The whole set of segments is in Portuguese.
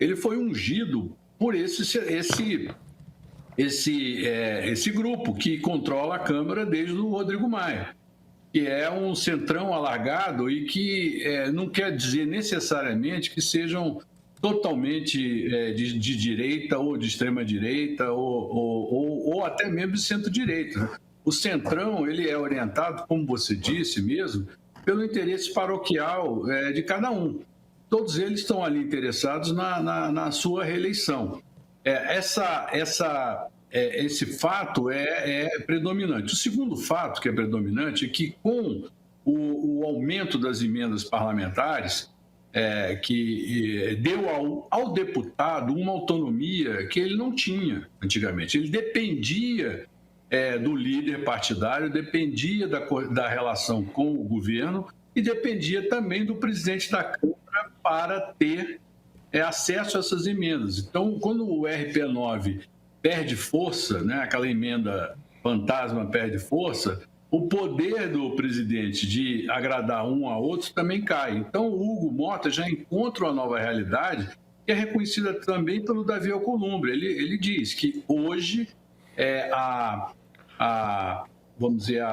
ele foi ungido por esse grupo que controla a Câmara desde o Rodrigo Maia, que é um centrão alargado e que não quer dizer necessariamente que sejam totalmente de direita ou de extrema-direita ou até mesmo de centro-direita. O centrão ele é orientado, como você disse mesmo, pelo interesse paroquial de cada um. Todos eles estão ali interessados na sua reeleição. Esse fato é predominante. O segundo fato que é predominante é que, com o aumento das emendas parlamentares, que deu ao deputado uma autonomia que ele não tinha antigamente. Ele dependia do líder partidário, dependia da relação com o governo e dependia também do presidente da Câmara para ter acesso a essas emendas. Então, quando o RP9 perde força, né, aquela emenda fantasma perde força, o poder do presidente de agradar um a outro também cai. Então, o Hugo Mota já encontra uma nova realidade que é reconhecida também pelo Davi Alcolumbre. Ele diz que hoje vamos dizer,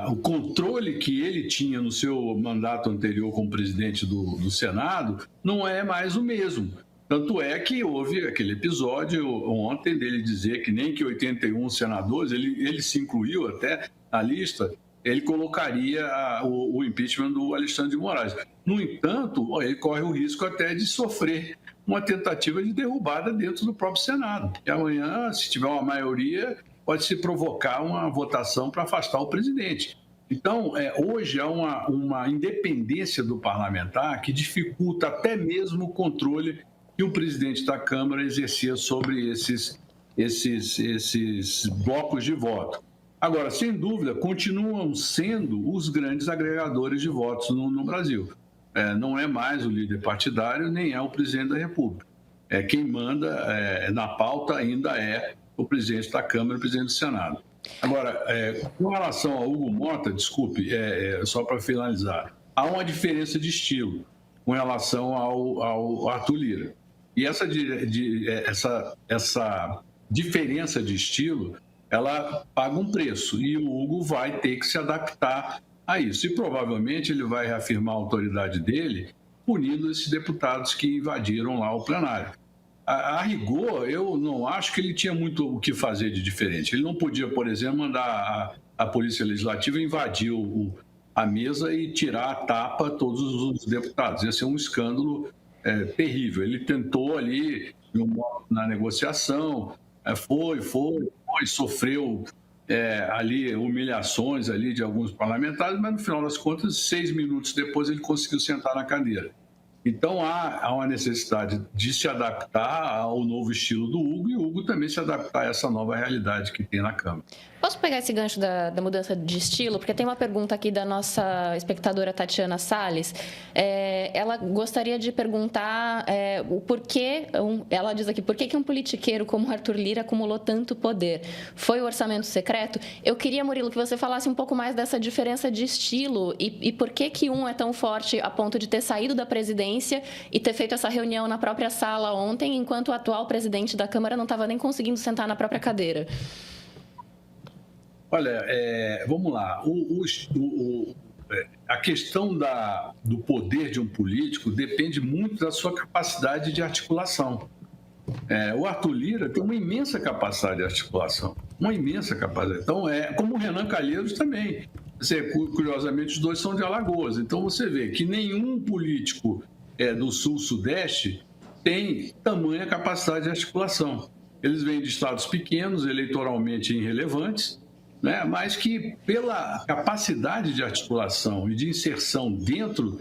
o controle que ele tinha no seu mandato anterior como presidente do Senado não é mais o mesmo. Tanto é que houve aquele episódio ontem dele dizer que nem que 81 senadores, ele se incluiu até na lista, ele colocaria o impeachment do Alexandre de Moraes. No entanto, ele corre o risco até de sofrer uma tentativa de derrubada dentro do próprio Senado. E amanhã, se tiver uma maioria, pode-se provocar uma votação para afastar o presidente. Então, hoje há uma independência do parlamentar que dificulta até mesmo o controle que o presidente da Câmara exercia sobre esses blocos de voto. Agora, sem dúvida, continuam sendo os grandes agregadores de votos no Brasil. Não é mais o líder partidário, nem é o presidente da República. Quem manda na pauta ainda é o presidente da Câmara e o presidente do Senado. Agora, com relação ao Hugo Mota, desculpe, só para finalizar, há uma diferença de estilo com relação ao Arthur Lira. E essa diferença de estilo, ela paga um preço e o Hugo vai ter que se adaptar a isso. E provavelmente ele vai reafirmar a autoridade dele punindo esses deputados que invadiram lá o plenário. A rigor, eu não acho que ele tinha muito o que fazer de diferente. Ele não podia, por exemplo, mandar a Polícia Legislativa invadir a mesa e tirar a tapa todos os deputados. Ia ser um escândalo terrível. Ele tentou ali, na negociação, sofreu ali humilhações ali de alguns parlamentares, mas no final das contas, 6 minutos depois, ele conseguiu sentar na cadeira. Então, há uma necessidade de se adaptar ao novo estilo do Hugo e o Hugo também se adaptar a essa nova realidade que tem na Câmara. Posso pegar esse gancho da mudança de estilo? Porque tem uma pergunta aqui da nossa espectadora Tatiana Salles. Ela gostaria de perguntar o porquê, ela diz aqui, por que um politiqueiro como Arthur Lira acumulou tanto poder? Foi o orçamento secreto? Eu queria, Murilo, que você falasse um pouco mais dessa diferença de estilo e por que um é tão forte a ponto de ter saído da presidência e ter feito essa reunião na própria sala ontem, enquanto o atual presidente da Câmara não estava nem conseguindo sentar na própria cadeira. Olha, vamos lá. A questão do poder de um político depende muito da sua capacidade de articulação. O Arthur Lira tem uma imensa capacidade de articulação, uma imensa capacidade. Então, como o Renan Calheiros também. Curiosamente, os dois são de Alagoas. Então, você vê que nenhum político do Sul-Sudeste tem tamanha capacidade de articulação. Eles vêm de estados pequenos, eleitoralmente irrelevantes, né? Mas que, pela capacidade de articulação e de inserção dentro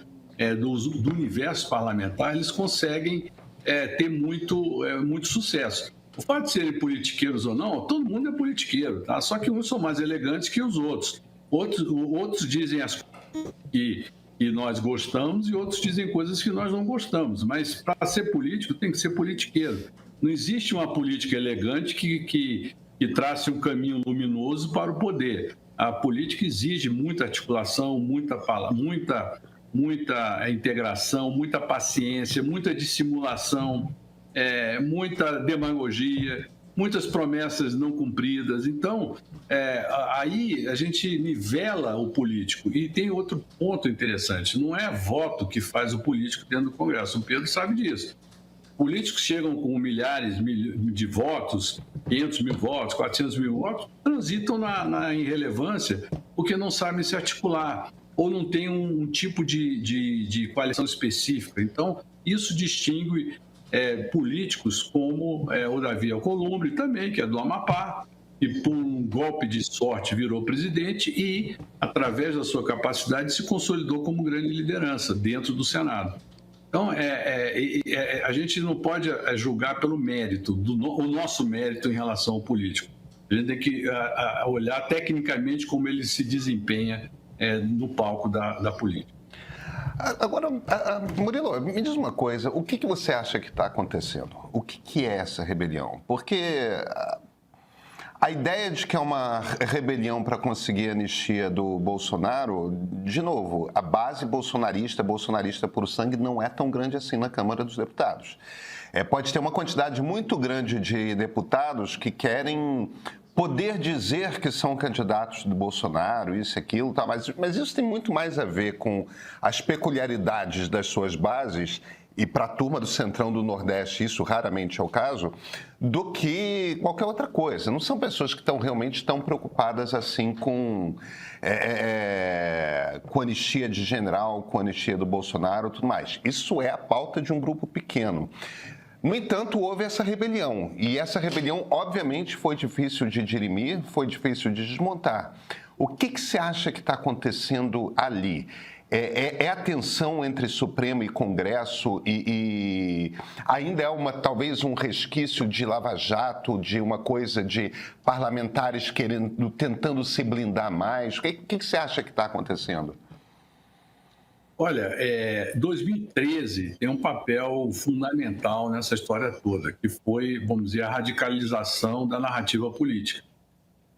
do universo parlamentar, eles conseguem ter muito sucesso. O fato de serem politiqueiros ou não, todo mundo é politiqueiro, tá? Só que uns são mais elegantes que os outros. Outros dizem as coisas que nós gostamos e outros dizem coisas que nós não gostamos. Mas, para ser político, tem que ser politiqueiro. Não existe uma política elegante que trace um caminho luminoso para o poder. A política exige muita articulação, muita muita integração, muita paciência, muita dissimulação, muita demagogia, muitas promessas não cumpridas. Então, aí a gente nivela o político. E tem outro ponto interessante: não é voto que faz o político dentro do Congresso. O Pedro sabe disso. Políticos chegam com milhares de votos, 500 mil votos, 400 mil votos, transitam na irrelevância porque não sabem se articular ou não tem um tipo de coalizão específica. Então, isso distingue políticos como o Davi Alcolumbre também, que é do Amapá, e por um golpe de sorte virou presidente e, através da sua capacidade, se consolidou como grande liderança dentro do Senado. Então, a gente não pode julgar pelo mérito, o nosso mérito em relação ao político. A gente tem que olhar tecnicamente como ele se desempenha no palco da política. Agora, Murilo, me diz uma coisa, o que você acha que está acontecendo? O que é essa rebelião? Porque a ideia de que é uma rebelião para conseguir a anistia do Bolsonaro, de novo, a base bolsonarista por sangue, não é tão grande assim na Câmara dos Deputados. Pode ter uma quantidade muito grande de deputados que querem poder dizer que são candidatos do Bolsonaro, isso e aquilo, tá, mas isso tem muito mais a ver com as peculiaridades das suas bases, e para a turma do Centrão do Nordeste isso raramente é o caso, do que qualquer outra coisa. Não são pessoas que realmente tão preocupadas assim com anistia de general, com anistia do Bolsonaro e tudo mais. Isso é a pauta de um grupo pequeno. No entanto, houve essa rebelião, e essa rebelião, obviamente, foi difícil de dirimir, foi difícil de desmontar. O que você acha que está acontecendo ali? É a tensão entre Supremo e Congresso e ainda é talvez um resquício de lava-jato, de uma coisa de parlamentares tentando se blindar mais? O que você acha que está acontecendo? Olha, 2013 tem um papel fundamental nessa história toda, que foi, vamos dizer, a radicalização da narrativa política.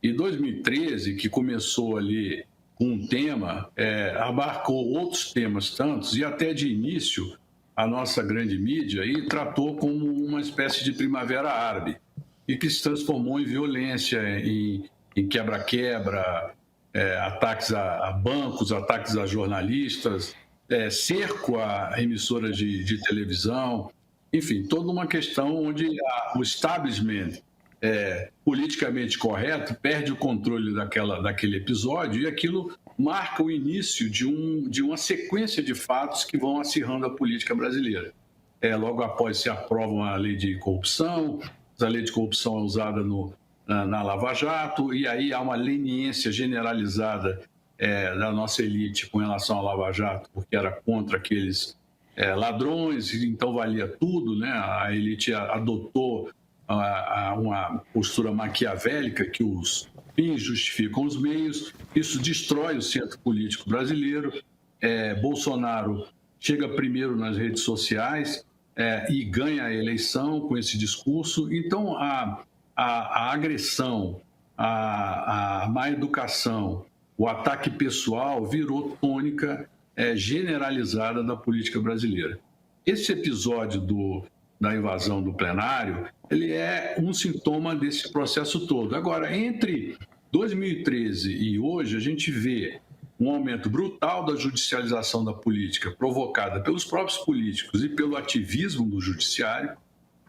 E 2013, que começou ali com um tema, abarcou outros temas tantos, e até de início a nossa grande mídia aí tratou como uma espécie de primavera árabe, e que se transformou em violência, em quebra-quebra, ataques a bancos, ataques a jornalistas, cerco a emissoras de televisão, enfim, toda uma questão onde o establishment politicamente correto perde o controle daquele episódio, e aquilo marca o início de uma sequência de fatos que vão acirrando a política brasileira. Logo após se aprova uma lei de corrupção, essa lei de corrupção é usada na Lava Jato, e aí há uma leniência generalizada da nossa elite com relação à Lava Jato, porque era contra aqueles ladrões, então valia tudo, né? A elite adotou uma postura maquiavélica que os fins justificam os meios. Isso destrói o centro político brasileiro. Bolsonaro chega primeiro nas redes sociais e ganha a eleição com esse discurso. Então, a agressão, a má educação, o ataque pessoal virou tônica generalizada da política brasileira. Esse episódio da invasão do plenário, ele é um sintoma desse processo todo. Agora, entre 2013 e hoje, a gente vê um aumento brutal da judicialização da política, provocada pelos próprios políticos e pelo ativismo do judiciário.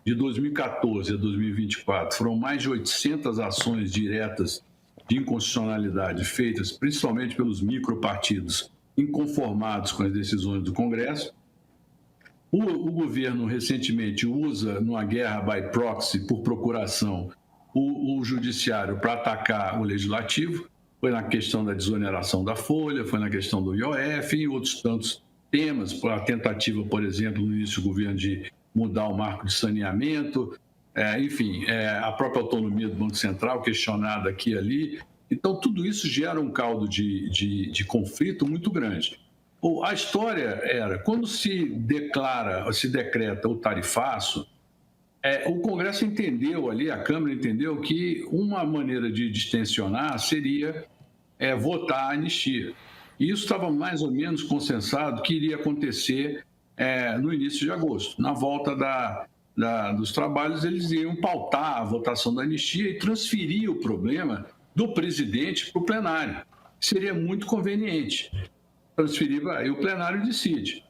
De 2014 a 2024, foram mais de 800 ações diretas de inconstitucionalidade feitas principalmente pelos micropartidos inconformados com as decisões do Congresso. O governo recentemente usa, numa guerra by proxy, por procuração, o judiciário para atacar o legislativo. Foi na questão da desoneração da folha, foi na questão do IOF e outros tantos temas, a tentativa, por exemplo, no início do governo de mudar o marco de saneamento, enfim, a própria autonomia do Banco Central questionada aqui e ali. Então, tudo isso gera um caldo de conflito muito grande. A história era, quando se decreta o tarifaço, o Congresso entendeu ali, a Câmara entendeu que uma maneira de distensionar seria votar a anistia. E isso estava mais ou menos consensado que iria acontecer no início de agosto. Na volta dos trabalhos, eles iriam pautar a votação da anistia e transferir o problema do presidente para o plenário. Seria muito conveniente. Transferir, e o plenário decide.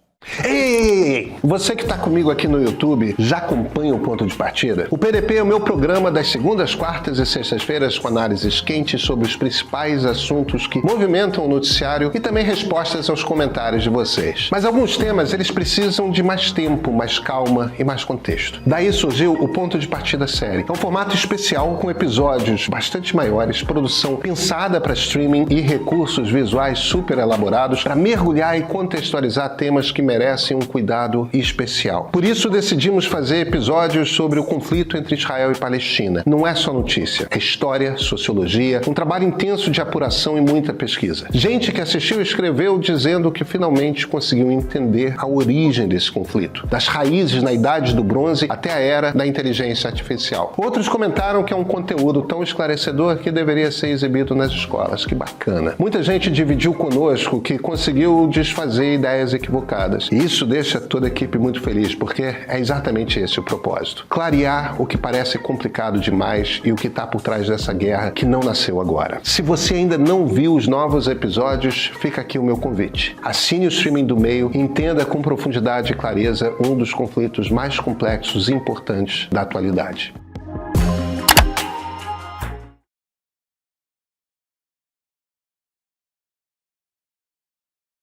Ei! Você que está comigo aqui no YouTube já acompanha o Ponto de Partida? O PDP é o meu programa das segundas, quartas e sextas-feiras com análises quentes sobre os principais assuntos que movimentam o noticiário e também respostas aos comentários de vocês. Mas alguns temas eles precisam de mais tempo, mais calma e mais contexto. Daí surgiu o Ponto de Partida série. É um formato especial com episódios bastante maiores, produção pensada para streaming e recursos visuais super elaborados para mergulhar e contextualizar temas que merecem um cuidado especial. Por isso decidimos fazer episódios sobre o conflito entre Israel e Palestina. Não é só notícia, é história, sociologia, um trabalho intenso de apuração e muita pesquisa. Gente que assistiu e escreveu dizendo que finalmente conseguiu entender a origem desse conflito, das raízes na Idade do Bronze até a era da inteligência artificial. Outros comentaram que é um conteúdo tão esclarecedor que deveria ser exibido nas escolas. Que bacana. Muita gente dividiu conosco que conseguiu desfazer ideias equivocadas. E isso deixa toda a equipe muito feliz, porque é exatamente esse o propósito. Clarear o que parece complicado demais e o que está por trás dessa guerra que não nasceu agora. Se você ainda não viu os novos episódios, fica aqui o meu convite. Assine o streaming do Meio e entenda com profundidade e clareza um dos conflitos mais complexos e importantes da atualidade.